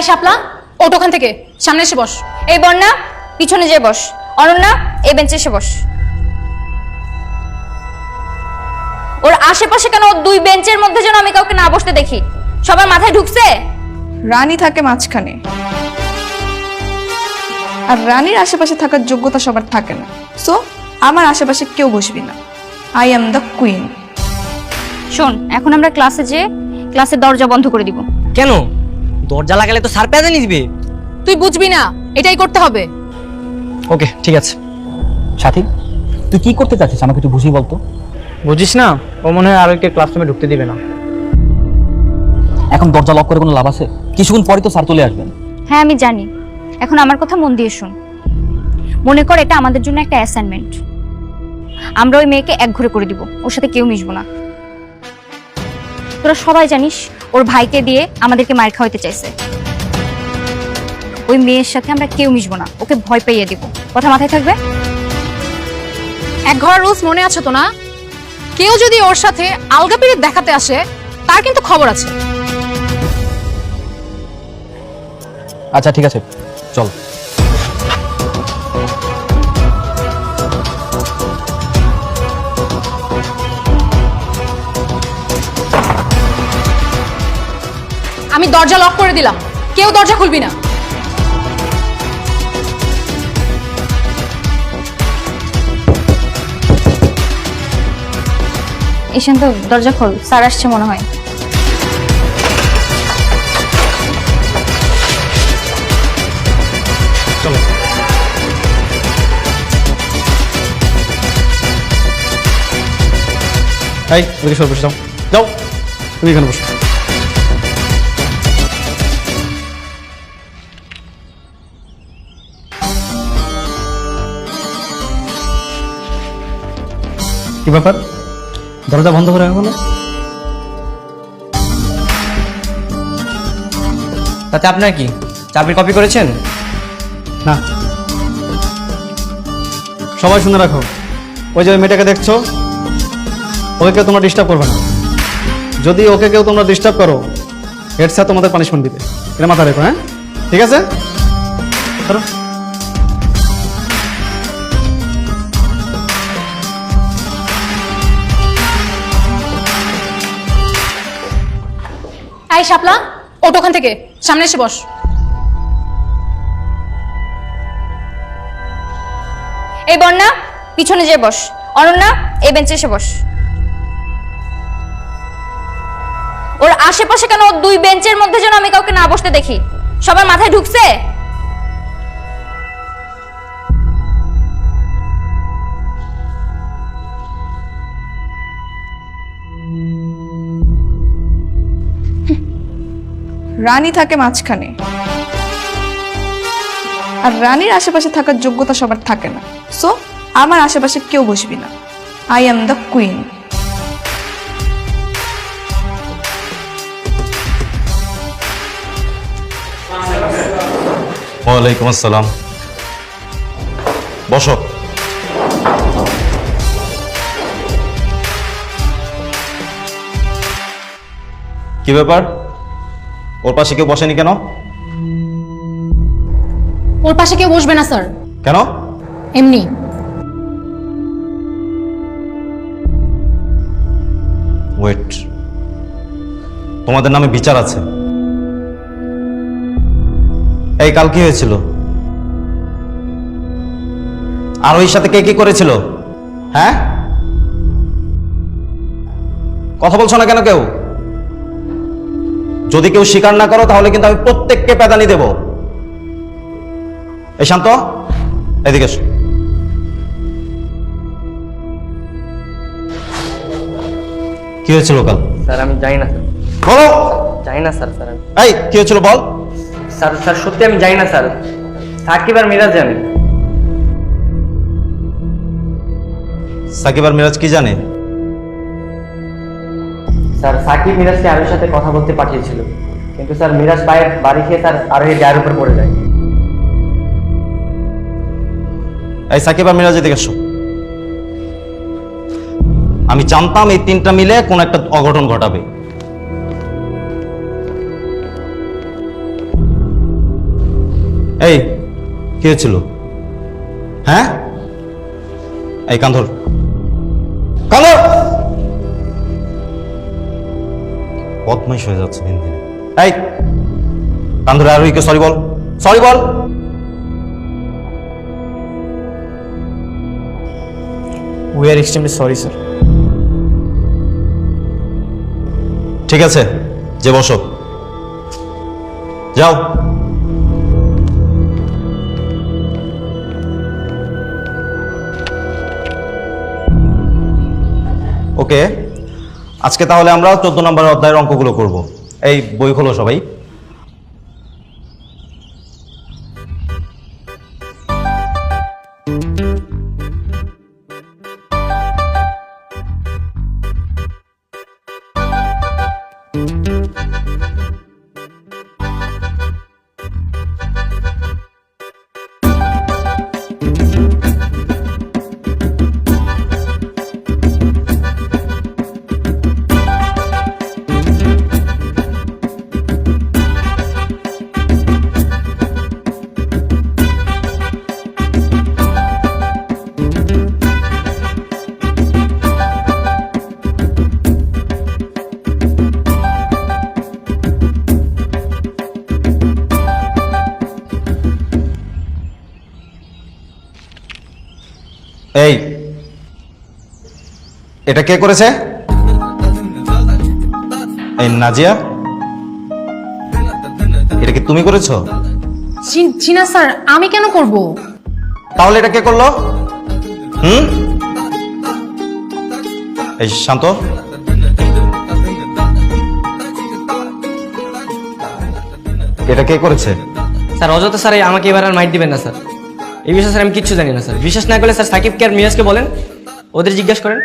এই শাপলা, ওঠ ওখান থেকে, সামনে এসে বস। এই বন্যা, পিছনে যেয়ে বস। অনন্যা, এই বেঞ্চে এসে বস। ওর আশেপাশে কেন ওর দুই বেঞ্চের মধ্যে যেন আমি কাউকে না বসতে দেখি? সবার মাথায় ঢুকছে? রানী থাকে মাঝখানে, আর রানীর আশেপাশে থাকার যোগ্যতা সবার থাকে না। সো আমার আশেপাশে কেউ বসবি না। I am the queen. শোন, এখন আমরা ক্লাসে যেয়ে ক্লাসের দরজা বন্ধ করে দিব। কেন? দরজা লাগালে তো স্যার প্যাদানি দিবে। তুই বুঝবি না, এটাই করতে হবে। ওকে, ঠিক আছে। সাথী, তুই কি করতে চাচ্ছিস আমাকে একটু বুঝিয়ে বলতো। বুঝিস না, ও মনে হয় আরো একটা ক্লাসরুমে ঢুকতে দিবে না। এখন দরজা লক করে কোনো লাভ আছে? কিছুক্ষণ পরে তো স্যার চলে আসবেন। হ্যাঁ আমি জানি। এখন আমার কথা মন দিয়ে শোন। মনে কর এটা আমাদের জন্য একটা অ্যাসাইনমেন্ট। আমরা ওই মেয়েকে একঘরে করে দিব, ওর সাথে কেউ মিশবো না। তোরা সবাই জানিস ওর ভাইকে দিয়ে আমাদেরকে মার খাওয়াইতে চাইছে। ওই মেয়ের সাথে আমরা কেউ মিশবো না, ওকে ভয় পাইয়ে দিব। কথা মাথায় থাকবে? এক ঘর রুলস মনে আছে তো না? কেউ যদি ওর সাথে আলগা পিরিত দেখাতে আসে, তার কিন্তু খবর আছে। আচ্ছা ঠিক আছে, চল। আমি দরজা লক করে দিলাম, কেউ দরজা খুলবি না। ঈশান্ত, দরজা খোল, স্যার আসছে মনে হয়। চলো। এই, ওদিকে সর, বসে যাও। যাও, তুমি এখানে বসো। কি ব্যাপার, দরজা বন্ধ করে রাখো না? তাতে আপনার কি, চাবির কপি করেছেন? না। সবাই শুনে রাখো, ওই যে ওই মেয়েটাকে দেখছো, ওকে কেউ তোমরা ডিস্টার্ব করবে না। যদি ওকে কেউ তোমরা ডিস্টার্ব করো, হেড স্যার তোমাদের পানিশমেন্ট দিবে। এটা মাথা রেখো, হ্যাঁ? ঠিক আছে, ধরো। এই শাপলা, ওঠ ওখান থেকে, সামনে এসে বস। এই বন্যা, পিছনে যেয়ে বস। অনন্যা, এই বেঞ্চে এসে বস। ওর আশেপাশে কেন ওর দুই বেঞ্চের মধ্যে যেন আমি কাউকে না বসতে দেখি? সবার মাথায় ঢুকছে? রানী থাকে মাঝখানে, আর রানীর আশেপাশে থাকার যোগ্যতা সবার থাকে না। সো আমার আশেপাশে কেউ বসবি না। I am the queen. ওয়ালাইকুম আসসালাম। বসো। কি ব্যাপার, ওর পাশে কেউ বসেনি কেন? ওর পাশে কেউ বসবে না স্যার। কেন? এমনি। ওয়েট, তোমাদের নামে বিচার আছে। এই কাল কি হয়েছিল? আর ওই সাথে কে কি করেছিল? হ্যাঁ, কথা বলছো না কেন কেউ? যদি কেউ স্বীকার না করো তাহলে কিন্তু আমি প্রত্যেককে পেদানি দেব। এই শান্ত, এদিকে এসো। কি হয়েছিল কাল? স্যার আমি জানি না স্যার। বলো। জানি না স্যার। স্যার এই কি হয়েছিল বল। স্যার স্যার সত্যি আমি জানি না স্যার। সাকিব আর মিরাজ জানে। সাকিব আর মিরাজ কি জানে? স্যার সাকিব মিরাজকে আরোর সাথে কথা বলতে পাঠিয়েছিল, কিন্তু স্যার মিরাজ পায়ের বাড়ি খেয়ে স্যার আরোহীর গায়ের উপর পড়ে যায়। এই সাকিব আর মিরাজ এদিকে এসো। আমি জানতাম এই তিনটা মিলে কোন একটা অঘটন ঘটাবে। এই কি হয়েছিল? হ্যাঁ, এই কান্ধর কান্ধর বদমাইশ হয়ে যাচ্ছে দিন দিন। এই কান্ধরে আরোহীকে সরি বল, সরি বল। We are extremely sorry sir. ঠিক আছে, যে বসো, যাও। ওকে, আজকে তাহলে আমরা 14 নম্বরের অধ্যায়ের অঙ্কগুলো করব। এই বই খোলো সবাই। এই এটা কে করেছে? এই নাজিয়া, এটা কি তুমি করেছো? জি না স্যার, আমি কেন করব? তাহলে এটা কে করলো? এই শান্ত, এটা কে করেছে? স্যার অযথা স্যার আমাকে এবার আর মাইট দিবেন না স্যার। এই বিষয়ে স্যার আমি কিচ্ছু জানি না স্যার। বিশ্বাস না করলে স্যার সাকিবকে আর মিরাজকে বলেন, ওদের জিজ্ঞেস করেন।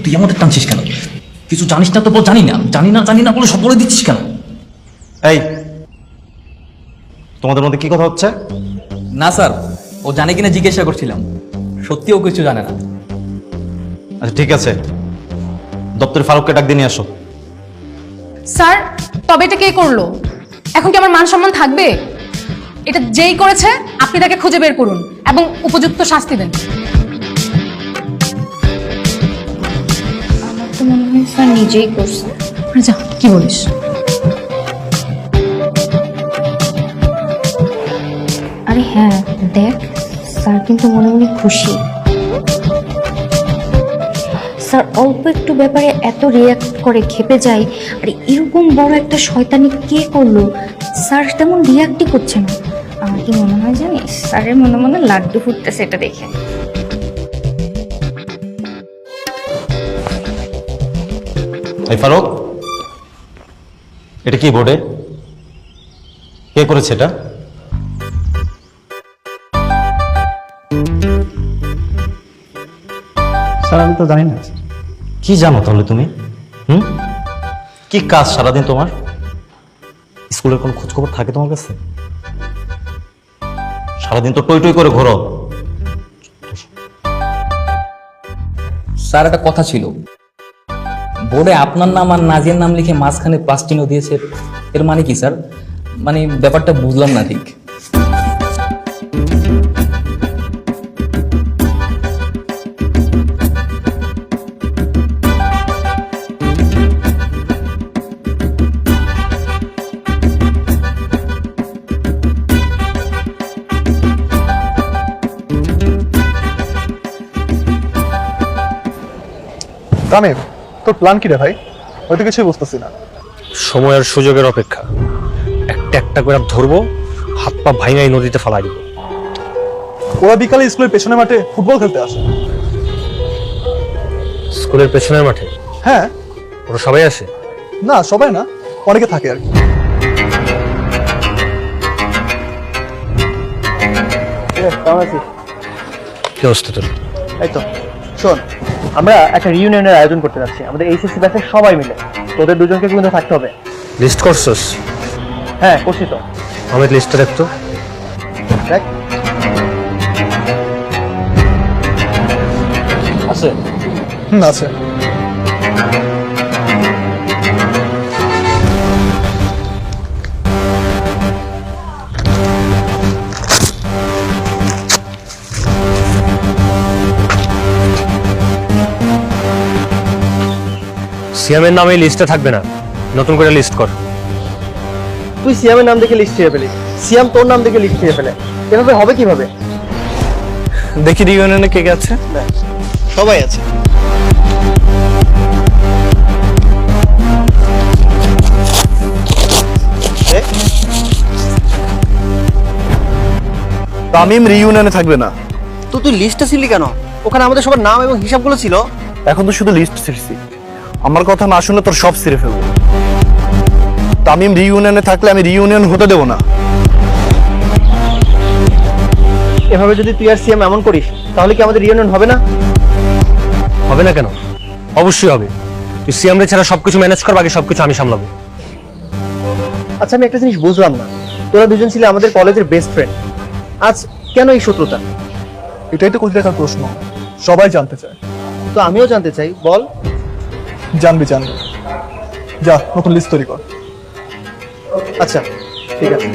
তুই আমাদের টানছিস কেন? কিছু জানিস না তো বল জানি না, জানি না বলে সব বলে দিচ্ছিস কেন? এই তোমাদের মধ্যে কি কথা হচ্ছে? না স্যার, ও জানে কিনা জিজ্ঞাসা করছিলাম। সত্যি ও কিছু জানে না। আচ্ছা ঠিক আছে, দপ্তরে ফারুককে ডাক দিয়ে নিয়ে আসো। স্যার, তবে এটা কে করলো? এখন কি আমার মান সম্মান থাকবে? এটা যেই করেছে আপনি তাকে খুঁজে বের করুন এবং উপযুক্ত শাস্তি দেন। আমার তো মনে হয় স্যার নিজেই করছে। আরে যা, কি বলিস? আরে হ্যাঁ দেখ, স্যার কিন্তু মনে মনে খুশি। স্যার অল্প একটু ব্যাপারে এত রিয়াক্ট করে খেপে যায়, আর এরকম বড় একটা শয়তানি কে করলো? স্যার তেমন রিয়াক্টই করছে না। আমার কি মনে হয় জানিস, স্যারের মনে মনে লাড্ডু ফুটতেছে এটা দেখে। এই ফারুক, এটা কি বোর্ডে? কে করেছে এটা? স্যার আমি তো জানি না। কি জানো তাহলে তুমি? কি কাজ সারাদিন তোমার? স্কুলের কোনো খোঁজ খবর থাকে তোমার কাছে? সারাদিন তো টই টই করে ঘোরো। স্যার একটা কথা ছিল, বোর্ডে আপনার নাম আর নাজিয়ার নাম লিখে মাঝখানে প্লাস চিহ্ন দিয়েছে, এর মানে কি স্যার? মানে ব্যাপারটা বুঝলাম না ঠিক। তামিম, তোর প্ল্যান কি রে ভাই? হয়তো কিছুই বুঝতেছি না। সময় আর সুযোগের অপেক্ষা। একটা একটা করে ধরবো, হাত পা ভাঙাই নদীতে ফালাই দিব। ওরা বিকালে স্কুলের পেছনের মাঠে ফুটবল খেলতে আসে। স্কুলের পেছনের মাঠে? হ্যাঁ। ওরা সবাই আসে? না সবাই না, অনেকে থাকে আর কি। কেমন আছিস? কি অবস্থা তোর? এই তো শোন, আমরা একটা রিউনিয়নের আয়োজন করতে যাচ্ছি আমাদের এইচএসসি ব্যাচের সবাই মিলে। তোদের দুজনকে কিন্তু থাকতে হবে। লিস্ট করছস? হ্যাঁ করছি তো। আমার লিস্টটা দেখতো। দেখ আছে? আছে। সিএমের নাম এই লিস্টে থাকবে না, নতুন করে লিস্ট কর। তুই সিয়ামের নাম দেখে লিস্ট ছেড়ে ফেলি, সিয়াম তোর নাম দেখে লিস্ট ছেড়ে ফেলে, এভাবে হবে কিভাবে? দেখি রিউনিয়নে কে কে আছে। সবাই আছে। তামিম রিউনিয়নে থাকবে না। তো তুই লিস্টটা ছিলি কেন? ওখানে আমাদের সবার নাম এবং হিসাবগুলো ছিল। এখন তো শুধু লিস্ট ছিঁড়ছি, আমার কথা না শুনে তোর সব ছিঁড়ে ফেলবো। তামিম রিউনিয়নে থাকলে আমি রিউনিয়ন হতে দেবো না। এভাবে যদি তুই আর সিয়াম এমন করিস তাহলে কি আমাদের রিউনিয়ন হবে না? হবে না কেন? অবশ্যই হবে। তুই সিএমরে ছাড়া সবকিছু ম্যানেজ কর, বাকি সবকিছু আমি সামলাবো। আচ্ছা আমি একটা জিনিস বুঝলাম না, তোরা দুজন ছিলে আমাদের কলেজের বেস্ট ফ্রেন্ড, আজ কেন এই শত্রুতা? এটাই তো কোথায় দেখার প্রশ্ন, সবাই জানতে চায়। তো আমিও জানতে চাই, বল। জানবি যা, নতুন লিস্ট তৈরি কর। আচ্ছা ঠিক আছে।